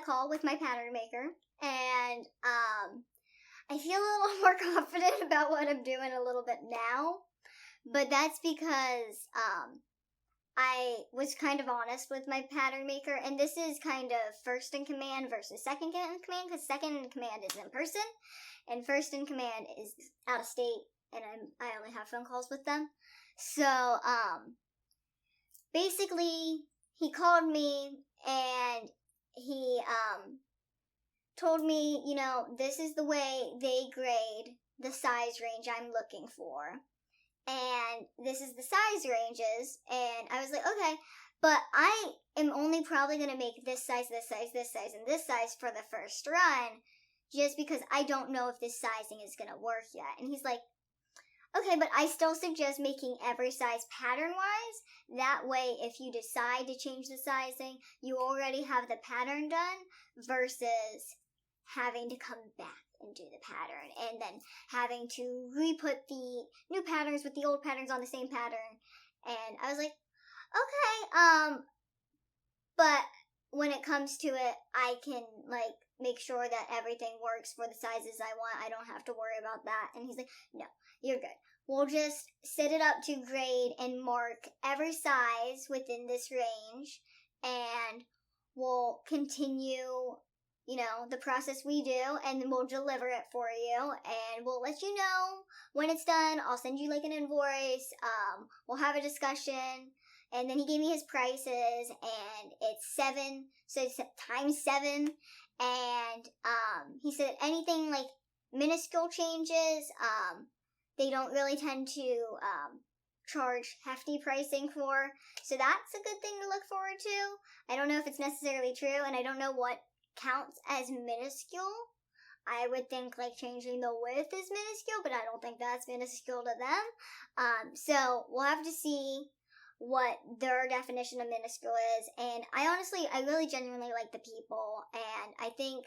call with my pattern maker, and I feel a little more confident about what I'm doing a little bit now, but that's because I was kind of honest with my pattern maker, and this is kind of first in command versus second in command, because second in command is in person, and first in command is out of state, and I only have phone calls with them. So, basically, he called me, and he, told me, you know, this is the way they grade the size range I'm looking for. And this is the size ranges, and I was like, okay, but I am only probably going to make this size, this size, this size, and this size for the first run, just because I don't know if this sizing is going to work yet. And he's like, okay, but I still suggest making every size pattern-wise. That way, if you decide to change the sizing, you already have the pattern done versus having to come back and do the pattern and then having to re-put the new patterns with the old patterns on the same pattern. And I was like, okay, but when it comes to it, I can, like, make sure that everything works for the sizes I want. I don't have to worry about that. And he's like, no, you're good. We'll just set it up to grade and mark every size within this range, and we'll continue, you know, the process we do, and then we'll deliver it for you, and we'll let you know when it's done. I'll send you, like, an invoice. We'll have a discussion. And then he gave me his prices, and it's 7, so it's times 7. And he said anything like minuscule changes, they don't really tend to charge hefty pricing for. So that's a good thing to look forward to. I don't know if it's necessarily true, and I don't know what counts as minuscule. I would think like changing the width is minuscule, but I don't think that's minuscule to them. So we'll have to see what their definition of minuscule is. And I really genuinely like the people, and I think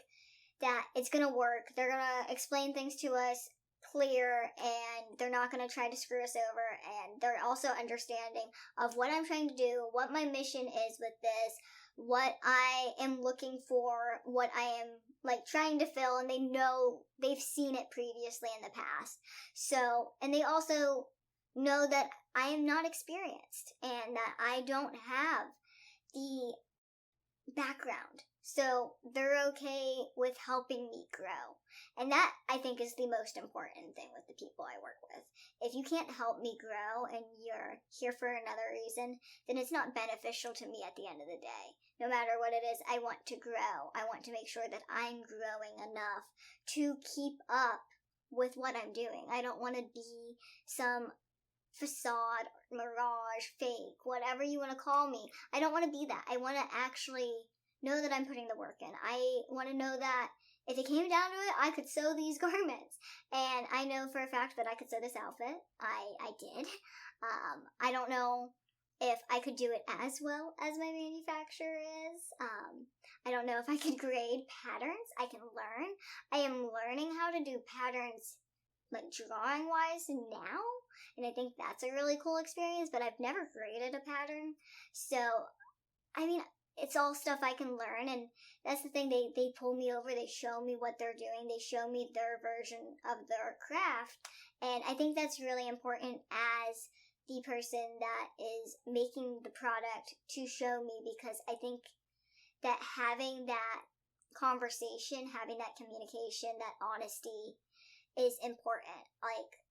that it's gonna work. They're gonna explain things to us clear, and they're not gonna try to screw us over, and they're also understanding of what I'm trying to do, what my mission is with this, what I am looking for, what I am like trying to fill, and they know they've seen it previously in the past. So, and they also know that I am not experienced and that I don't have the background. So they're okay with helping me grow. And that, I think, is the most important thing with the people I work with. If you can't help me grow and you're here for another reason, then it's not beneficial to me at the end of the day. No matter what it is, I want to grow. I want to make sure that I'm growing enough to keep up with what I'm doing. I don't want to be some facade, mirage, fake, whatever you want to call me. I don't want to be that. I want to actually know that I'm putting the work in. I want to know that if it came down to it, I could sew these garments. And I know for a fact that I could sew this outfit. I did. I don't know if I could do it as well as my manufacturer is. I don't know if I could grade patterns. I can learn. I am learning how to do patterns like drawing wise now, and I think that's a really cool experience, but I've never graded a pattern. So, I mean, it's all stuff I can learn, and that's the thing, they pull me over, they show me what they're doing, they show me their version of their craft, and I think that's really important as the person that is making the product to show me, because I think that having that conversation, having that communication, that honesty is important. Like,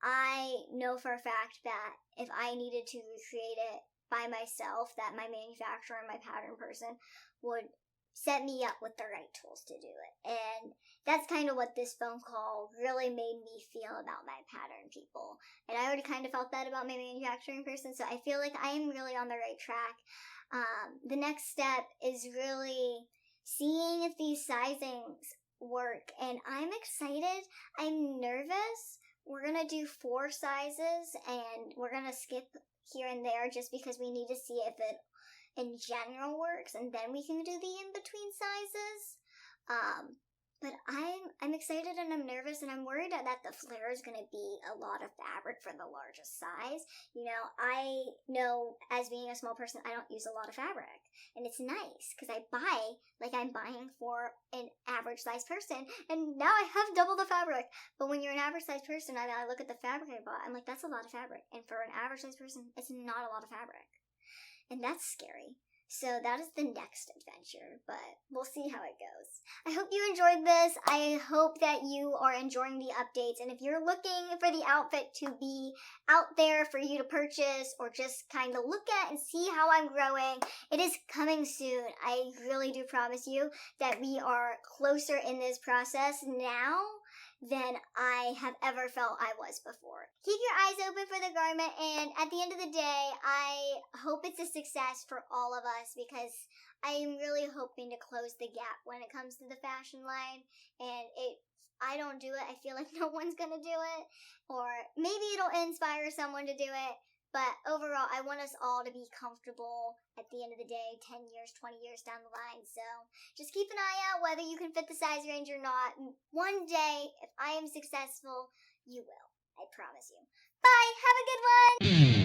I know for a fact that if I needed to recreate it by myself, that my manufacturer and my pattern person would set me up with the right tools to do it. And that's kind of what this phone call really made me feel about my pattern people. And I already kind of felt that about my manufacturing person, so I feel like I am really on the right track. The next step is really seeing if these sizings work, and I'm excited. I'm nervous. We're gonna do 4 sizes, and we're gonna skip here and there just because we need to see if it in general works, and then we can do the in-between sizes. But I'm excited and I'm nervous and I'm worried that the flare is going to be a lot of fabric for the largest size. You know, I know as being a small person, I don't use a lot of fabric. And it's nice because I buy like I'm buying for an average size person. And now I have double the fabric. But when you're an average size person, I look at the fabric I bought. I'm like, that's a lot of fabric. And for an average size person, it's not a lot of fabric. And that's scary. So that is the next adventure, but we'll see how it goes. I hope you enjoyed this. I hope that you are enjoying the updates. And if you're looking for the outfit to be out there for you to purchase or just kind of look at and see how I'm growing, it is coming soon. I really do promise you that we are closer in this process now than I have ever felt I was before. Keep your eyes open for the garment, and at the end of the day, I hope it's a success for all of us because I am really hoping to close the gap when it comes to the fashion line, and I don't do it, I feel like no one's gonna do it, or maybe it'll inspire someone to do it, but overall, I want us all to be comfortable at the end of the day, 10 years, 20 years down the line. So just keep an eye out whether you can fit the size range or not. One day, if I am successful, you will. I promise you. Bye! Have a good one!